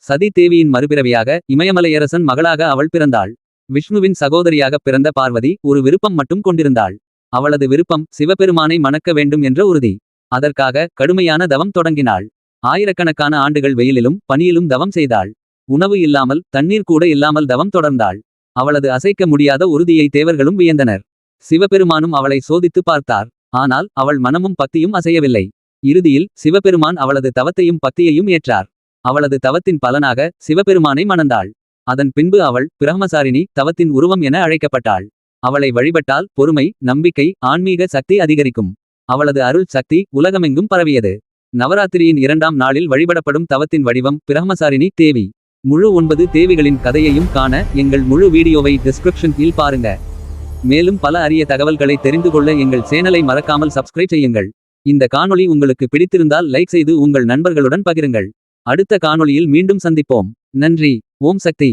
சதி தேவியின் மறுபிறவியாக இமயமலையரசன் மகளாக அவள் பிறந்தாள். விஷ்ணுவின் சகோதரியாகப் பிறந்த பார்வதி ஒரு விருப்பம் மட்டும் கொண்டிருந்தாள். அவளது விருப்பம் சிவபெருமானை மணக்க வேண்டும் என்ற உறுதி. அதற்காக கடுமையான தவம் தொடங்கினாள். ஆயிரக்கணக்கான ஆண்டுகள் வெயிலிலும் பனியிலும் தவம் செய்தாள். உணவு இல்லாமல் தண்ணீர் கூட இல்லாமல் தவம் தொடர்ந்தாள். அவளது அசைக்க முடியாத உறுதியை தேவர்களும் வியந்தனர். சிவபெருமானும் அவளை சோதித்து பார்த்தார். ஆனால் அவள் மனமும் பக்தியும் அசையவில்லை. இறுதியில் சிவபெருமான் அவளது தவத்தையும் பக்தியையும் ஏற்றார். அவளது தவத்தின் பலனாக சிவபெருமானை மணந்தாள். அதன் பின்பு அவள் பிரம்மசாரிணி தவத்தின் உருவம் என அழைக்கப்பட்டாள். அவளை வழிபட்டால் பொறுமை, நம்பிக்கை, ஆன்மீக சக்தி அதிகரிக்கும். அவளது அருள் சக்தி உலகமெங்கும் பரவியது. நவராத்திரியின் 2ஆம் நாளில் வழிபடப்படும் தவத்தின் வடிவம் பிரம்மசாரிணி தேவி. முழு 9 தேவிகளின் கதையையும் காண எங்கள் முழு வீடியோவை டிஸ்கிரிப்ஷன் இல் பாருங்க. மேலும் பல அரிய தகவல்களை தெரிந்து கொள்ள எங்கள் சேனலை மறக்காமல் சப்ஸ்கிரைப் செய்யுங்கள். இந்த காணொளி உங்களுக்கு பிடித்திருந்தால் லைக் செய்து உங்கள் நண்பர்களுடன் பகிருங்கள். அடுத்த காணொளியில் மீண்டும் சந்திப்போம். நன்றி. ஓம் சக்தி.